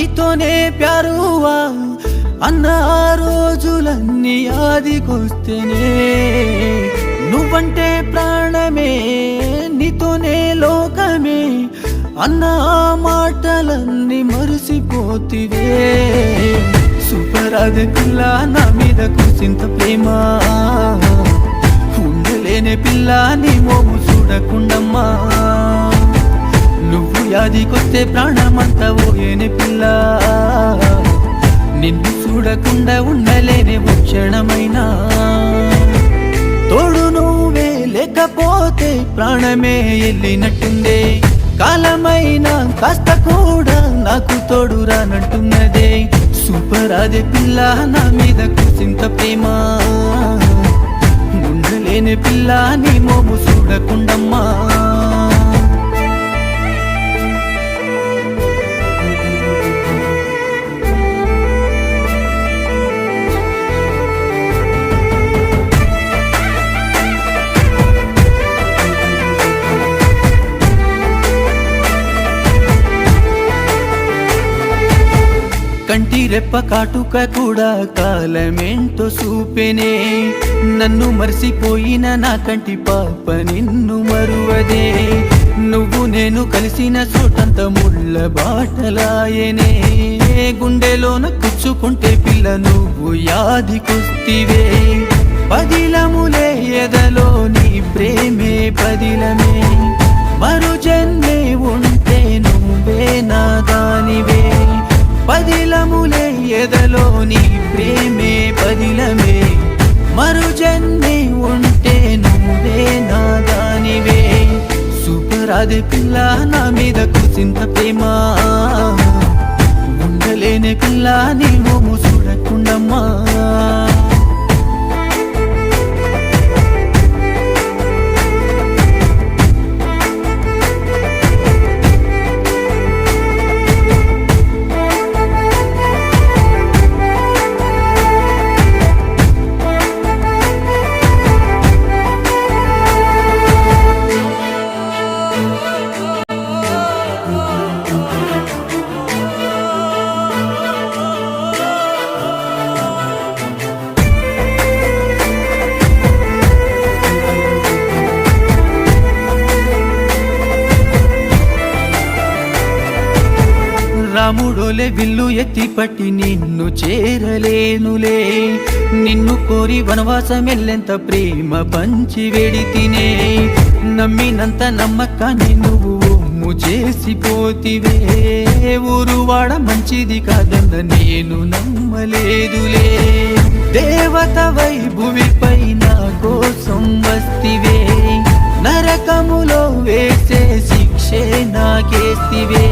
నీతోనే ప్యారువా అన్న ఆ రోజులన్నీ ఆదికొస్తేనే నువ్వంటే ప్రాణమే నీతోనే లోకమే అన్న ఆ మాటలన్నీ మరిసిపోతివే సూపర్ అది పిల్ల నా మీద కుసింత ప్రేమ ఉండలేనే పిల్ల నీ మోము చూడకుండమ్మా నువ్వు యాదికొస్తే ప్రాణమంతా ఓయేనే పిల్ల నిన్ను చూడకుండా ఉండలేనే క్షణమైనా తోడు నువ్వే లేకపోతే ప్రాణమే వెళ్ళినట్టుందే కాలమైనా కాస్త కూడా నాకు తోడు రానట్టున్నదే సూపర్ అదే పిల్ల నా మీద కుసింత ప్రేమ ఉండలేని పిల్ల నీ మోము చూడకుండమ్మా కంటి రెప్ప కాటుక కూడా కాలమేంటో చూపెనే నన్ను మరిసిపోయిన నా కంటి పాప నిన్ను మరువదే నువ్వు నేను కలిసిన చోటంత ముళ్ళ బాటలాయనే గుండెలోన కుచ్చుకుంటే పిల్ల నువ్వు యాదికొస్తివే పదిలములే ఎదలో నీ ప్రేమే పదిలమే మరు జన్మే ఉంటే నువ్వే నా దానివే పదిలములే ఎదలో నీ ప్రేమే పదిలమే మరు జన్మే ఉంటే నువ్వే నా దానివే సూపర్ అదే పిల్ల నా మీద కుసింత ప్రేమ ఉండలేని పిల్ల నీ మోము చూడకుండమ్మా రాముడోలే విల్లు ఎత్తి పట్టి నిన్ను చేరలేనులే నిన్ను కోరి వనవాసమెల్లెంత ప్రేమ పంచి వెడితినే నమ్మినంత నమ్మకాన్ని నువ్వు ఒమ్ము చేసిపోతివే ఊరువాడ మంచిది కాదన్న నేను నమ్మలేదులే దేవతవై భువిపై నా కోసం వస్తివే నరకములో వేసే శిక్షే నాకేస్తివే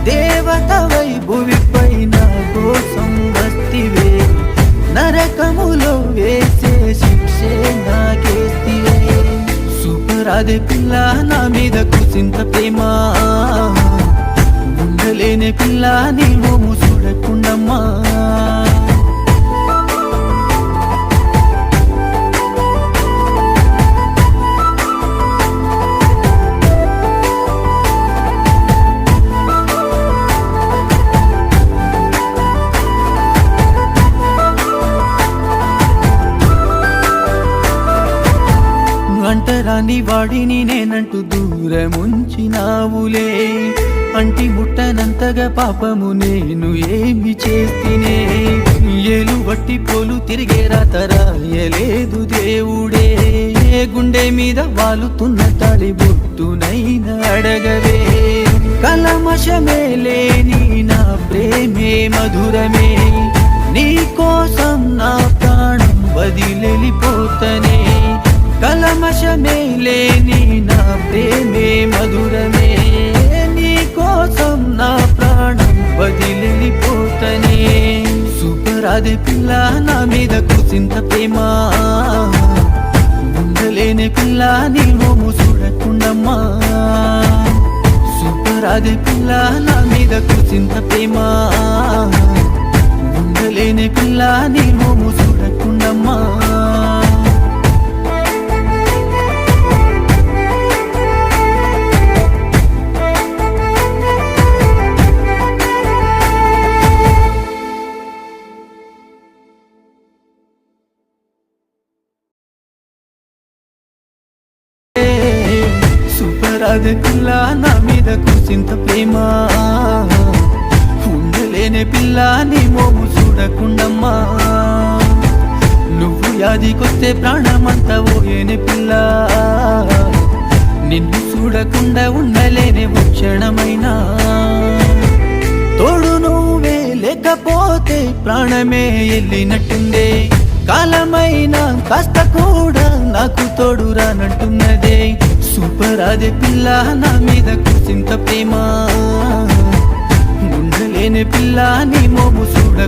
దేవతవై భువిపై నా కోసం వస్తివే నరకములో వేసే శిక్షే నాకేస్తివే సూపర్ అదే పిల్ల నా మీద కుసింత ప్రేమ ఉండలేని పిల్ల నీ మోము చూడకుండమ్మా అంటరాని వాడిని నేనంటూ దూరముంచినావులే అంటి ముట్టనంతగా పాపము నేను ఏమి చేస్తేనే ఏలు వట్టి పోలు తిరిగే రాతరాయలేదు దేవుడే గుండె మీద వాలుతున్న తాళి బొట్టునైనా అడగవే కలమషమే లేని నా ప్రేమే మధురమే నీ కోసం నా ప్రాణం వదిలెళ్ళిపోతనే కలమషమే లేని నా ప్రేమే మధురమే నీ కోసం నా ప్రాణం వదిలిపోతనే సూపర్ అదే పిల్ల నా మీద కుసింత ప్రేమ ఉండలేని పిల్ల నీ మోము చూడకుండమ్మా సూపర్ అదే పిల్ల నా మీద కుసింత ప్రేమ ఉండలేని పిల్ల నీ మోము చూడకుండమ్మా రాదే పిల్ల నా మీద కుసింత ప్రేమ ఉండలేనే పిల్ల నీ మోము చూడకుండమ్మా నువ్వు యాదికొస్తే ప్రాణమంతా ఓయేనే పిల్ల నిన్ను చూడకుండా ఉండలేనే ఓ క్షణమైనా తోడు నువ్వే లేకపోతే ప్రాణమే వెళ్ళినట్టుందే కాలమైనా కాస్త కూడా నాకు తోడు రానట్టున్నదే సూపర్ అదే పిల్ల నా మీద కుసింత ప్రేమ ఉండలేని పిల్ల నీ మోము చూడ